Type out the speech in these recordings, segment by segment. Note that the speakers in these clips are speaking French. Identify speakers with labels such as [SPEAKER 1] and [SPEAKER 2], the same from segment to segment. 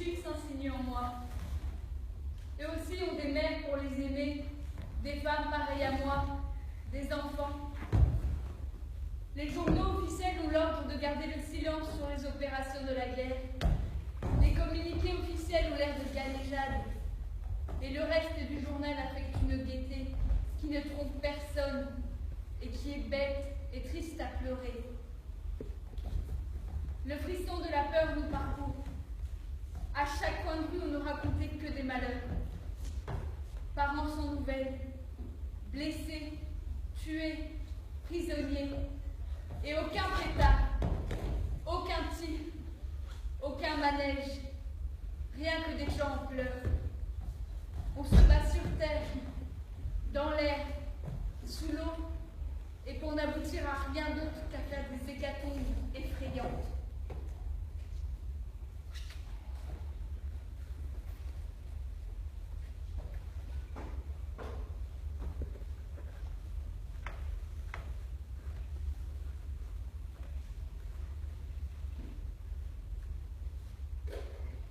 [SPEAKER 1] Jésus s'insinue en moi. Eux aussi ont des mères pour les aimer, des femmes pareilles à moi, des enfants. Les journaux officiels ont l'ordre de garder le silence sur les opérations de la guerre. Les communiqués officiels ont l'air de galéjade. Et le reste du journal affecte une gaieté qui ne trompe personne et qui est bête et triste à pleurer. Le frisson de la peur nous parcourt. À chaque coin de rue, on ne racontait que des malheurs. Parents sans nouvelles, blessés, tués, prisonniers, et aucun pétard, aucun tir, aucun manège, rien que des gens en pleurs. On se bat sur terre, dans l'air, sous l'eau, et pour n'aboutir à rien d'autre qu'à faire des hécatombes effrayantes.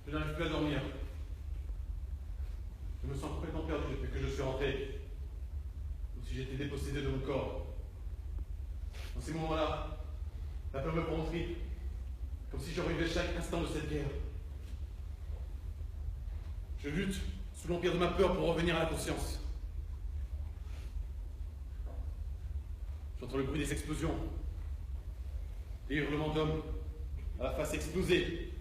[SPEAKER 2] Je n'arrive plus à dormir. Je me sens complètement perdu depuis que je suis rentré. Comme si j'étais dépossédé de mon corps. Dans ces moments-là, la peur me prend au trip. Comme si je revivais chaque instant de cette guerre. Je lutte sous l'empire de ma peur pour revenir à la conscience. J'entends le bruit des explosions. Les hurlements d'hommes à la face explosée.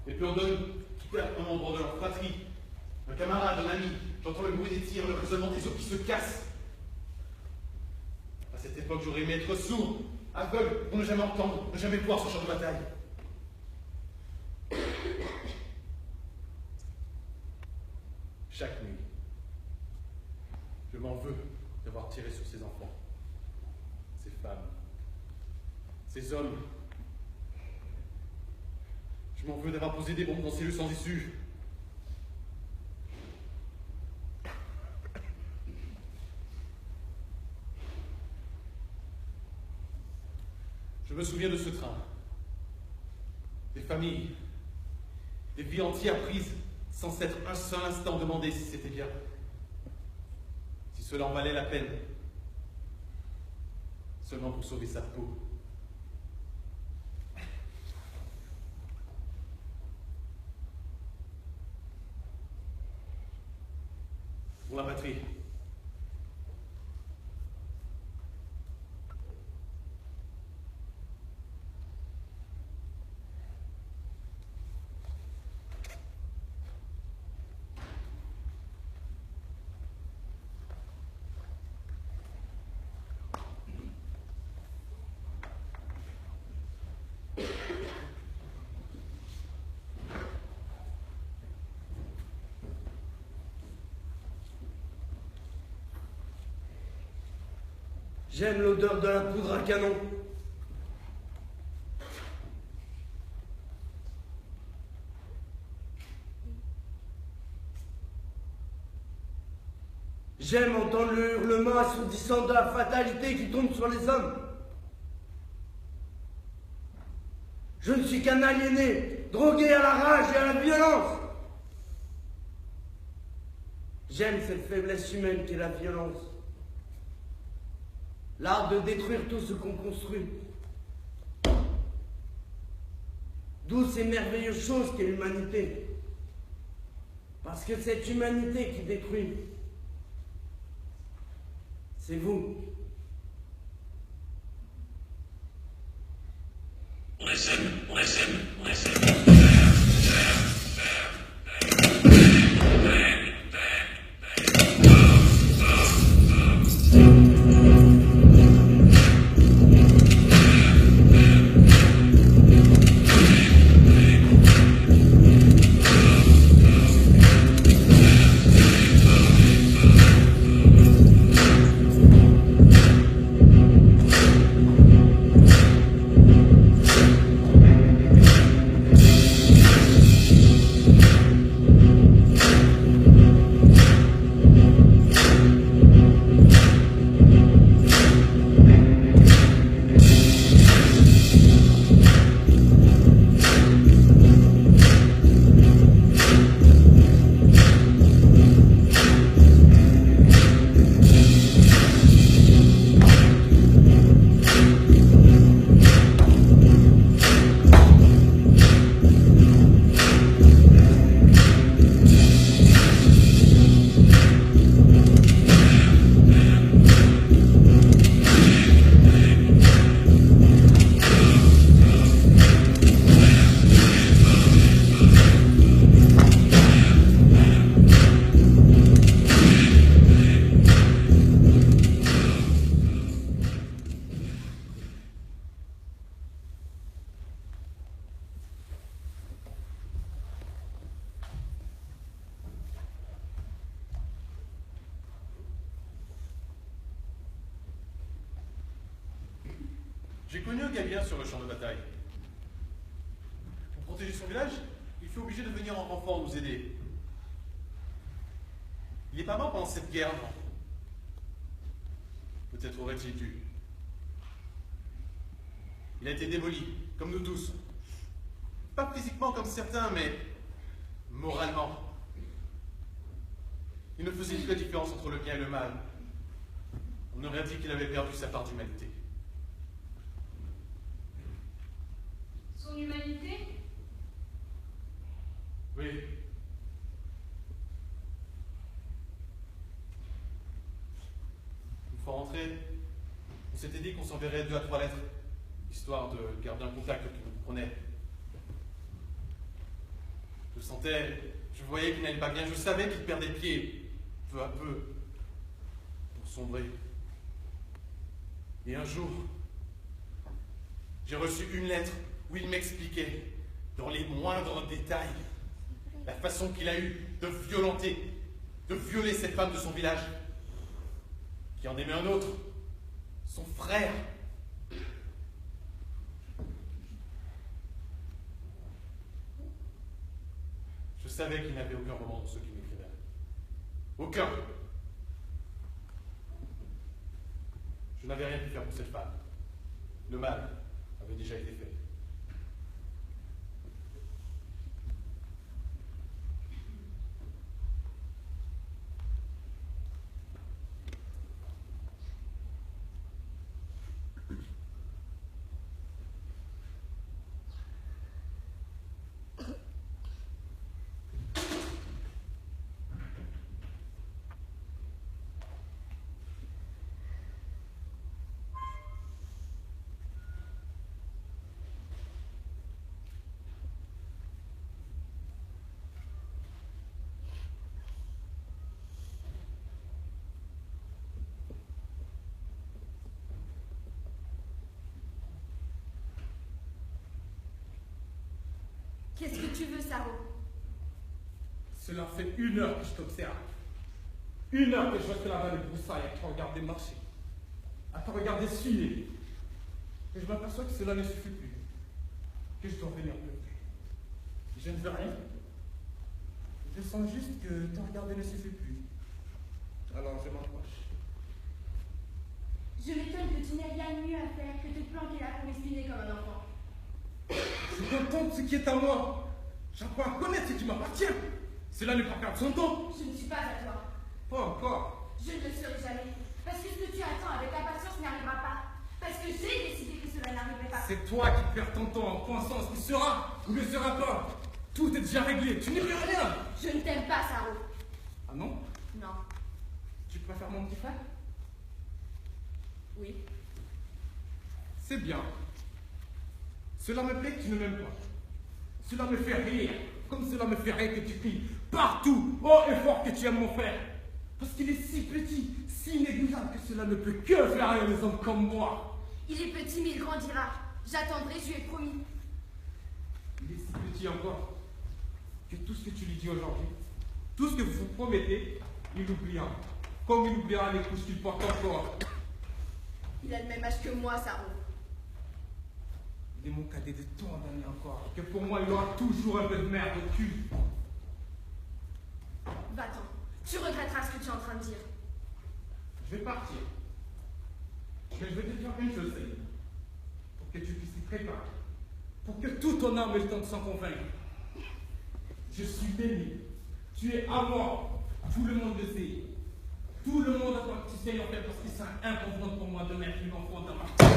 [SPEAKER 2] Les pleurs d'hommes qui perdent un membre de leur fratrie, un camarade, un ami. J'entends le bruit des tirs, le résonnement des os qui se cassent. À cette époque, j'aurais aimé être sourd, aveugle, pour ne jamais entendre, ne jamais voir ce champ de bataille. Chaque nuit, je m'en veux d'avoir tiré sur ces enfants, ces femmes, ces hommes. Je m'en veux d'avoir posé des bombes dans ces lieux sans issue. Je me souviens de ce train. Des familles, des vies entières prises sans s'être un seul instant demandé si c'était bien. Si cela en valait la peine. Seulement pour sauver sa peau. Pour la patrie.
[SPEAKER 3] J'aime l'odeur de la poudre à canon. J'aime entendre le hurlement assourdissant de la fatalité qui tombe sur les hommes. Je ne suis qu'un aliéné, drogué à la rage et à la violence. J'aime cette faiblesse humaine qu'est la violence. L'art de détruire tout ce qu'on construit. Douce et merveilleuse chose qu'est l'humanité. Parce que cette humanité qui détruit, c'est vous.
[SPEAKER 4] On essaie.
[SPEAKER 2] J'ai connu un Galien sur le champ de bataille. Pour protéger son village, il fut obligé de venir en renfort nous aider. Il n'est pas mort pendant cette guerre, non? Peut-être aurait-il dû. Il a été démoli, comme nous tous. Pas physiquement comme certains, mais moralement. Il ne faisait plus la différence entre le bien et le mal. On aurait dit qu'il avait perdu sa part d'humanité.
[SPEAKER 1] Son humanité?
[SPEAKER 2] Oui. Une fois rentré, on s'était dit qu'on s'enverrait 2 à 3 lettres, histoire de garder un contact qui nous prenait. Je le sentais, je voyais qu'il n'allait pas bien, je savais qu'il perdait pied, peu à peu, pour sombrer. Et un jour, j'ai reçu une lettre où il m'expliquait, dans les moindres détails, la façon qu'il a eue de violenter, de violer cette femme de son village, qui en aimait un autre, son frère. Je savais qu'il n'avait aucun roman de ce qu'il m'écrivait. Aucun. Je n'avais rien pu faire pour cette femme. Le mal avait déjà été fait.
[SPEAKER 1] Qu'est-ce que tu veux, Saro?
[SPEAKER 5] Cela fait 1 heure que je t'observe. 1 heure que je reste là-bas les broussailles à te regarder marcher, à te regarder suivre. Et je m'aperçois que cela ne suffit plus, que je dois venir plus. Je ne veux rien. Je sens juste que te regarder ne suffit plus. Alors je m'approche.
[SPEAKER 1] Je m'étonne que tu n'aies rien de mieux à faire que de te planquer là pour m'espionner comme un enfant.
[SPEAKER 5] Je contente de ce qui est à moi. J'apprends à connaître ce qui m'appartient. Cela ne pas perdre son temps.
[SPEAKER 1] Je ne suis pas à toi.
[SPEAKER 5] Pas encore.
[SPEAKER 1] Je ne le serai jamais. Parce que ce que tu attends avec impatience n'arrivera pas. Parce que j'ai décidé que cela n'arriverait pas.
[SPEAKER 5] C'est toi qui perds ton temps en pensant ce qui sera ou ne sera pas. Tout est déjà réglé. Tu n'y peux rien.
[SPEAKER 1] Je ne t'aime pas, Saro.
[SPEAKER 5] Ah non?
[SPEAKER 1] Non.
[SPEAKER 5] Tu préfères mon petit frère?
[SPEAKER 1] Oui.
[SPEAKER 5] C'est bien. Cela me plaît que tu ne m'aimes pas. Cela me fait rire. Comme cela me fait rire que tu cries partout, haut et fort, que tu aimes mon frère. Parce qu'il est si petit, si négligeable que cela ne peut que faire rire les hommes comme moi.
[SPEAKER 1] Il est petit, mais il grandira. J'attendrai, je lui ai promis.
[SPEAKER 5] Il est si petit encore que tout ce que tu lui dis aujourd'hui, tout ce que vous vous promettez, il oubliera. Comme il oubliera les couches qu'il porte encore.
[SPEAKER 1] Il a le même âge que moi, Saro.
[SPEAKER 5] Il est mon cadet de tant d'années encore, que pour moi il aura toujours un peu de merde au cul.
[SPEAKER 1] Va-t'en. Tu regretteras ce que tu es en train de dire.
[SPEAKER 5] Je vais partir. Mais je vais te dire une chose, Saïd, pour que tu puisses y préparer, pour que tout ton âme ait le temps de s'en convaincre. Je suis béni. Tu es à moi. Tout le monde le sait. Tout le monde attend que tu sais en fait parce que c'est inconvenant pour moi de mettre une enfant dans ma tête.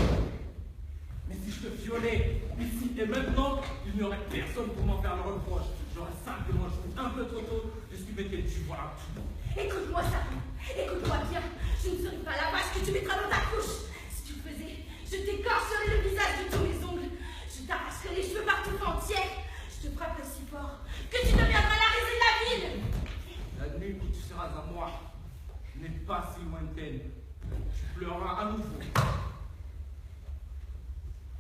[SPEAKER 5] Mais si je te violais ici et maintenant, il n'y aurait personne pour m'en faire le reproche. J'aurais simplement joué un peu trop tôt, je suis bête tu vois tout.
[SPEAKER 1] Écoute-moi, Saro. Écoute-moi bien. Je ne serai pas la vache que tu mettras dans ta couche. Si tu le faisais, je t'écorcherais le visage de tous mes ongles. Je t'arracherais les cheveux par tout entier. Je te frapperai si fort que tu deviendras la risée de la ville.
[SPEAKER 5] La nuit où tu seras à moi n'est pas si lointaine. Tu pleureras à nouveau.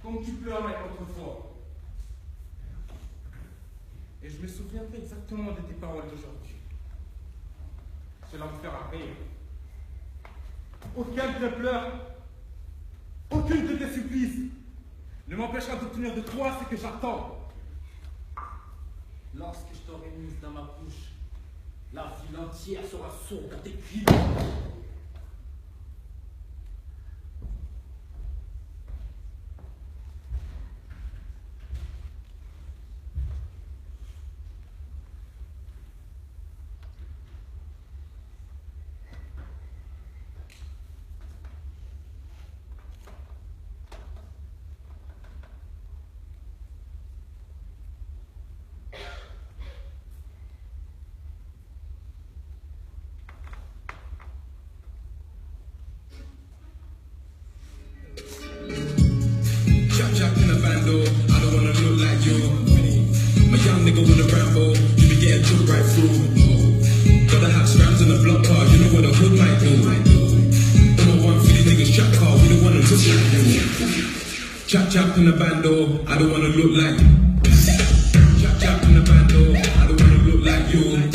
[SPEAKER 5] Comme tu pleurais autrefois. Et je me souviendrai exactement de tes paroles d'aujourd'hui. Cela me fera rire. Aucun de tes pleurs, aucune de tes supplices ne m'empêchera d'obtenir de toi ce que j'attends. Lorsque je t'aurai mise dans ma bouche, la ville entière sera sourde à tes cris.
[SPEAKER 6] Chop chop in the bando, I don't wanna look like you. My young nigga wanna ramble, you be getting took right through. Gotta have scrams in the block car, you know what a hood might do. I'm a 150 niggas trap car, we don't wanna look like you. Chop chop in the bando, I don't wanna look like you. Chop chop in the bando, I don't wanna look like you.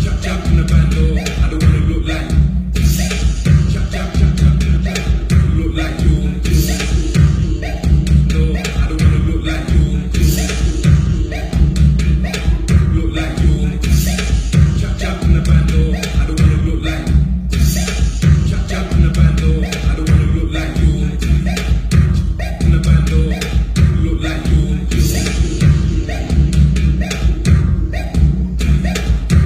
[SPEAKER 6] Chop chop in the bando, I don't wanna look like you. Chop chop chop chop in the bando, look like you. No, I don't wanna look like you. Look like you. Chop chop in the bando, I don't wanna look like you. Chop chop in the bando, I don't wanna look like you. In the bando, look like you.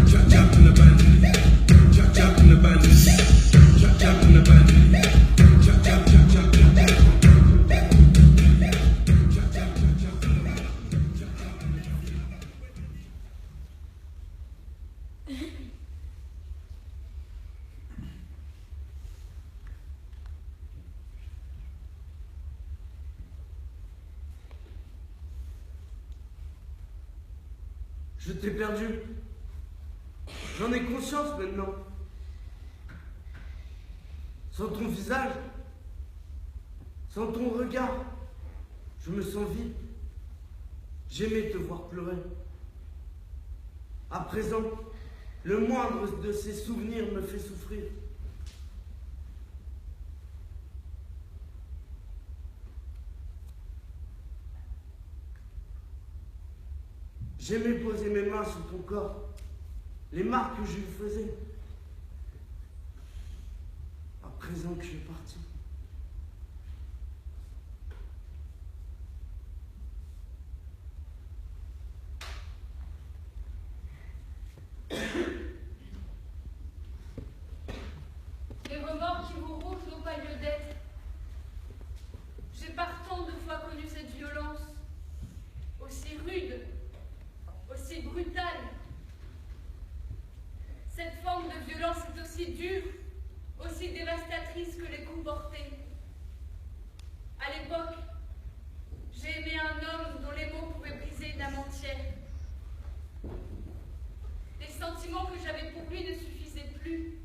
[SPEAKER 6] Chop chop in the bando, chop chop in the bando, chop chop in the bando, chop chop chop chop chop.
[SPEAKER 3] Je t'ai perdu. J'en ai conscience maintenant. Sans ton visage, sans ton regard, je me sens vide. J'aimais te voir pleurer. À présent, le moindre de ces souvenirs me fait souffrir. J'aimais poser mes mains sur ton corps, les marques que je lui faisais. À présent que je suis parti.
[SPEAKER 1] Les remords qui vous rougent n'ont pas lieu d'être. J'ai par tant de fois connu cette violence, aussi rude, aussi brutale. Cette forme de violence est aussi dure, aussi dévastatrice que les coups portés. À l'époque, j'ai aimé un homme dont les mots pouvaient briser une âme entière. Les sentiments que j'avais pour lui ne suffisaient plus.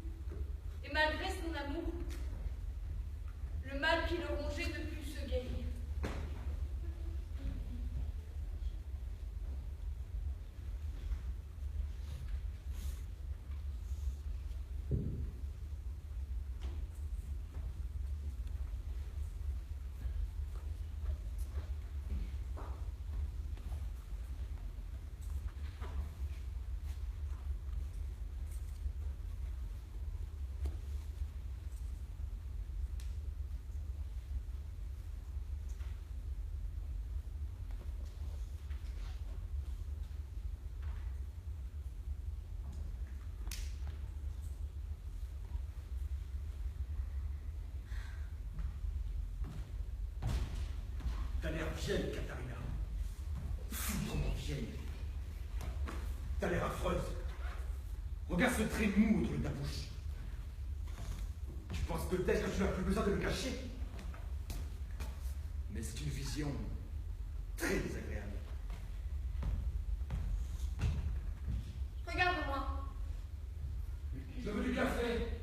[SPEAKER 1] Et malgré son amour, le mal qui le rongeait ne put se guérir.
[SPEAKER 5] T'as l'air vieille, Katharina. Foutrement vieille. T'as l'air affreuse. Regarde ce trait mou autour de ta bouche. Tu penses peut-être que tu n'as plus besoin de le cacher. Mais c'est une vision très désagréable.
[SPEAKER 1] Regarde-moi.
[SPEAKER 3] Je veux du café.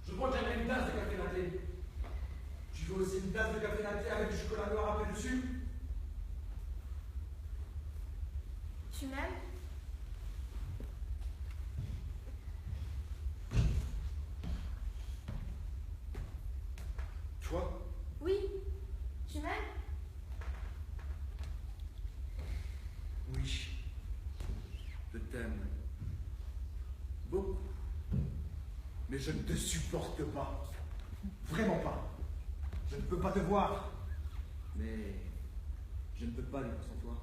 [SPEAKER 3] Je prends jamais une tasse de café latte. Tu veux aussi une tasse de café latte avec du chocolat noir un peu dessus?
[SPEAKER 1] Tu m'aimes?
[SPEAKER 5] Toi?
[SPEAKER 1] Oui. Tu m'aimes?
[SPEAKER 3] t'aime. Beaucoup.
[SPEAKER 5] Mais je ne te supporte pas. Vraiment pas. Je ne peux pas te voir.
[SPEAKER 3] Mais je ne peux pas vivre sans toi.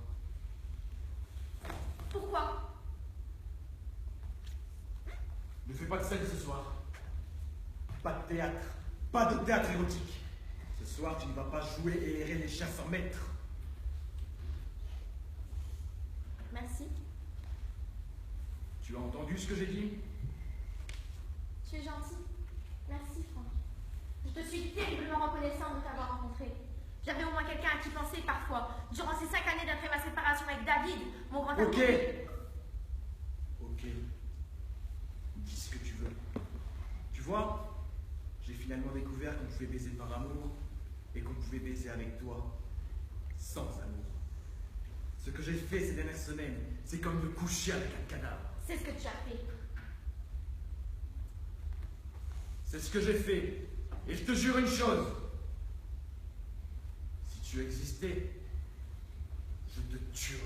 [SPEAKER 1] Pourquoi?
[SPEAKER 5] Ne fais pas de scène ce soir. Pas de théâtre. Pas de théâtre érotique. Ce soir, tu ne vas pas jouer et errer les chiens sans maître.
[SPEAKER 1] Merci.
[SPEAKER 5] Tu as entendu ce que j'ai dit?
[SPEAKER 1] Tu es gentil. Merci, Franck. Je te suis terriblement reconnaissante de t'avoir rencontré. J'avais au moins quelqu'un à qui penser parfois. Durant ces 5 années d'après ma séparation avec David, mon grand ami.
[SPEAKER 5] Ok. Ok. Dis ce que tu veux. Tu vois, j'ai finalement découvert qu'on pouvait baiser par amour et qu'on pouvait baiser avec toi sans amour. Ce que j'ai fait ces dernières semaines, c'est comme de coucher avec un cadavre.
[SPEAKER 1] C'est ce que tu as fait.
[SPEAKER 5] C'est ce que j'ai fait. Et je te jure une chose. Si tu existais, je te tuerais.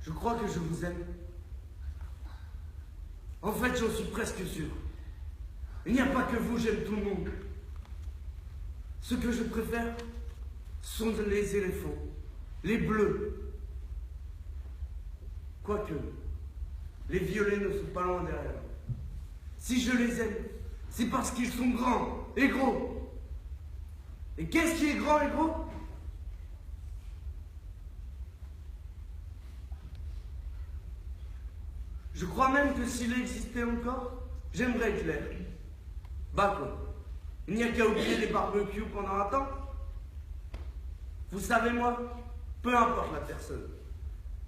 [SPEAKER 3] Je crois que je vous aime. En fait, j'en suis presque sûr. Il n'y a pas que vous, j'aime tout le monde. Ce que je préfère sont les éléphants, les bleus. Quoique, les violets ne sont pas loin derrière. Si je les aime, c'est parce qu'ils sont grands et gros. Et qu'est-ce qui est grand et gros? Je crois même que s'il existait encore, j'aimerais être l'air. Bah quoi, il n'y a qu'à oublier les barbecues pendant un temps. Vous savez moi, peu importe la personne,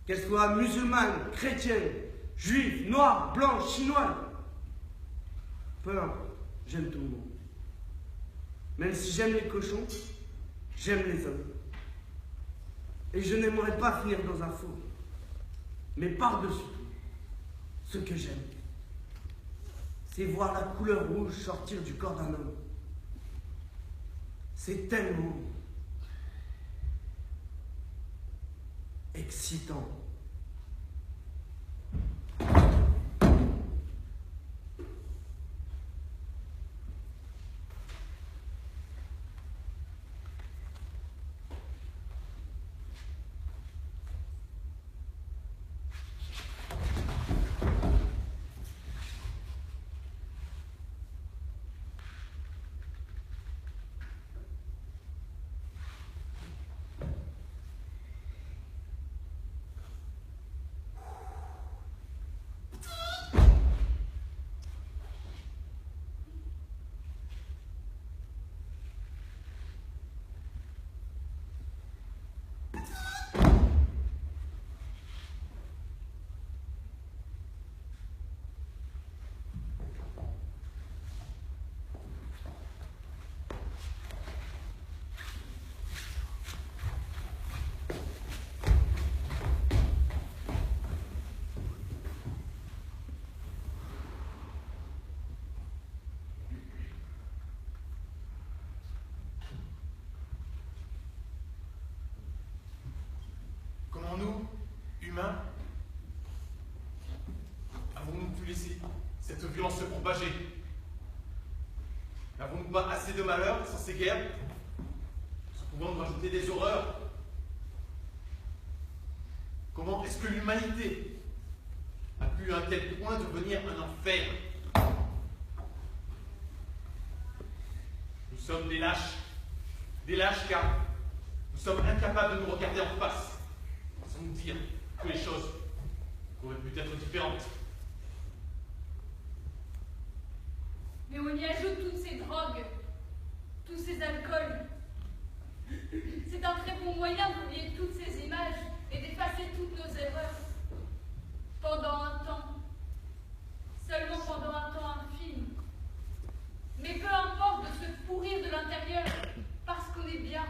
[SPEAKER 3] qu'elle soit musulmane, chrétienne, juive, noire, blanche, chinoise, peu importe, j'aime tout le monde. Même si j'aime les cochons, j'aime les hommes. Et je n'aimerais pas finir dans un four. Mais par-dessus tout, ce que j'aime, c'est voir la couleur rouge sortir du corps d'un homme. C'est tellement excitant.
[SPEAKER 2] humains? Avons-nous pu laisser cette violence se propager? N'avons-nous pas assez de malheurs sans ces guerres, sans pouvoir nous rajouter des horreurs? Comment est-ce que l'humanité a pu à un tel point devenir un enfer? Nous sommes des lâches car nous sommes incapables de nous regarder en face, sans nous dire que les choses auraient pu être différentes.
[SPEAKER 1] Mais on y ajoute toutes ces drogues, tous ces alcools. C'est un très bon moyen d'oublier toutes ces images et d'effacer toutes nos erreurs. Pendant un temps. Seulement pendant un temps infime. Mais peu importe de se pourrir de l'intérieur, parce qu'on est bien,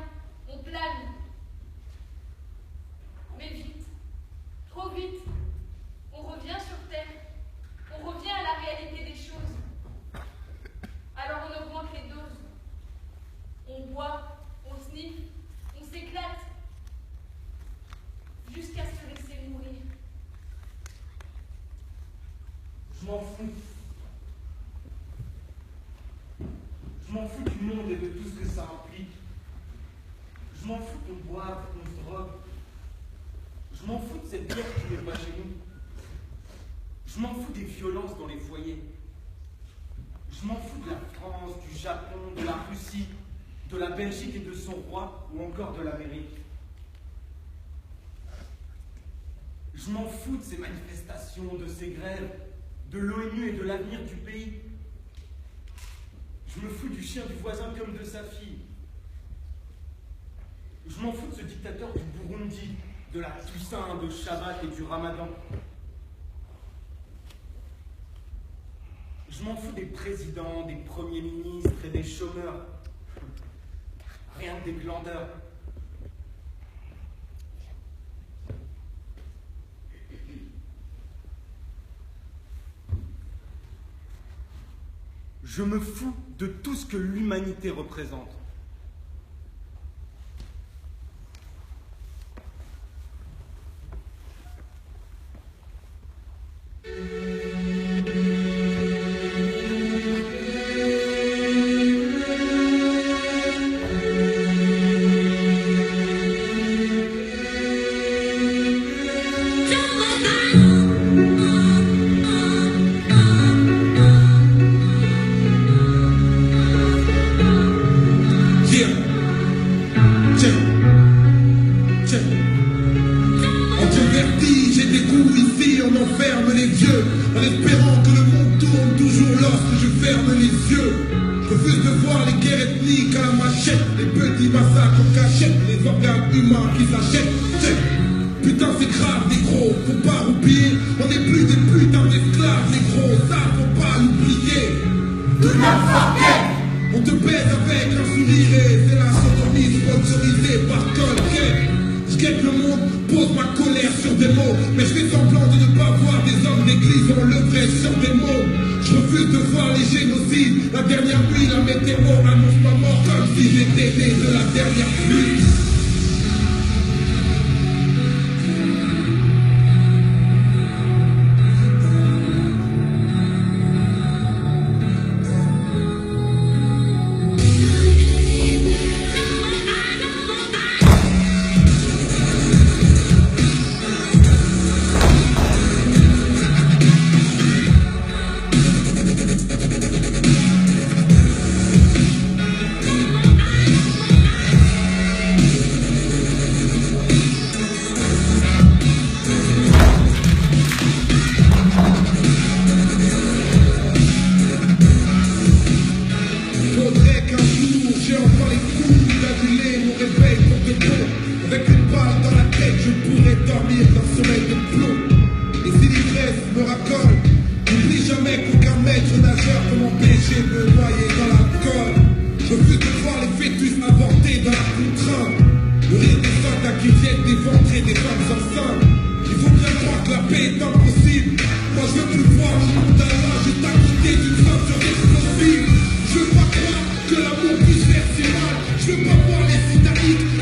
[SPEAKER 1] on plane. Mais vite, trop vite, on revient sur Terre, on revient à la réalité des choses. Alors on augmente les doses. On boit, on sniffe, on s'éclate, jusqu'à se laisser mourir.
[SPEAKER 3] Je m'en fous. Je m'en fous du monde et de tout ce que ça implique. Je m'en fous qu'on boive, qu'on se drogue. Je m'en fous de cette guerre qui n'est pas chez nous. Je m'en fous des violences dans les foyers. Je m'en fous de la France, du Japon, de la Russie, de la Belgique et de son roi, ou encore de l'Amérique. Je m'en fous de ces manifestations, de ces grèves, de l'ONU et de l'avenir du pays. Je me fous du chien du voisin comme de sa fille. Je m'en fous de ce dictateur du Burundi, de la Toussaint, de Shabbat et du Ramadan. Je m'en fous des présidents, des premiers ministres et des chômeurs. Rien que des glandeurs. Je me fous de tout ce que l'humanité représente.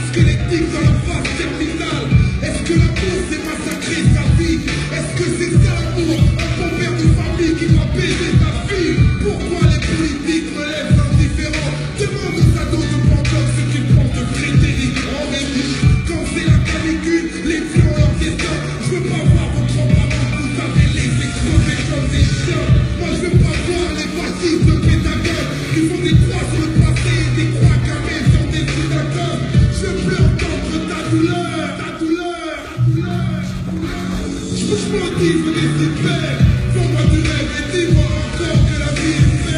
[SPEAKER 6] Squelettique dans la phase terminale. Est-ce que la peau s'est massacrée? motive de laisser faire. Fais-moi du rêve et dis-moi encore que la vie est faite.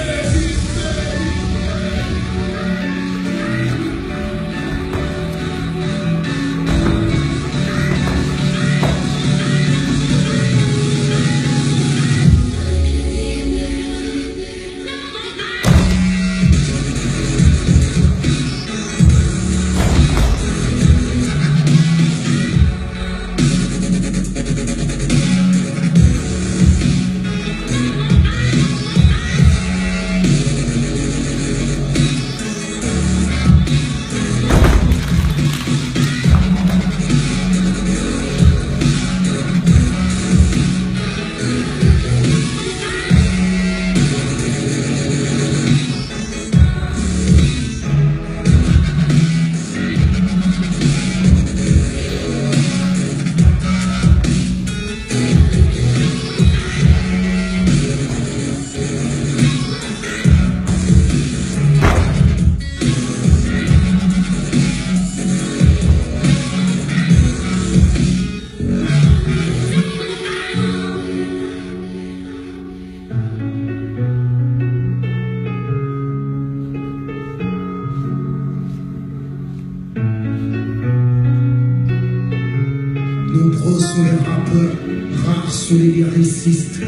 [SPEAKER 6] Nombreux sont les rappeurs, rares sont les lyricistes.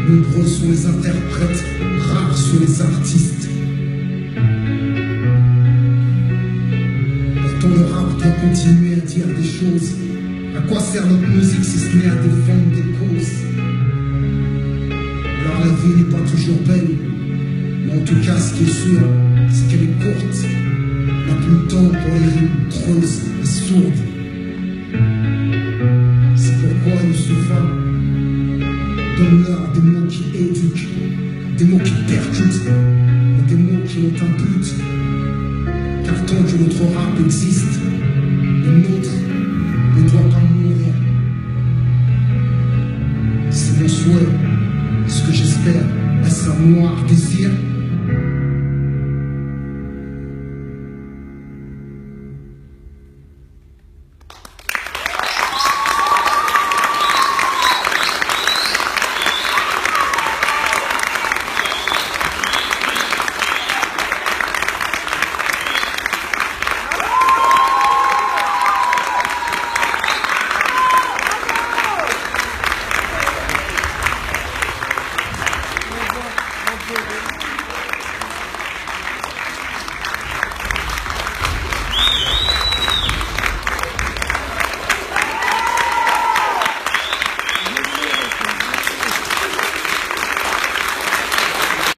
[SPEAKER 6] Nombreux sont les interprètes, rares sont les artistes. Pourtant le rap doit continuer à dire des choses. À quoi sert notre musique si ce n'est à défendre des causes? Alors la vie n'est pas toujours belle, mais en tout cas ce qui est sûr, c'est qu'elle est courte. On n'a plus le temps pour les rimes creuses et sourdes. C'est pourquoi nous souvent donne-leur des mots qui éduquent, des mots qui percutent, et des mots qui ont un but. Car tant que notre rap existe,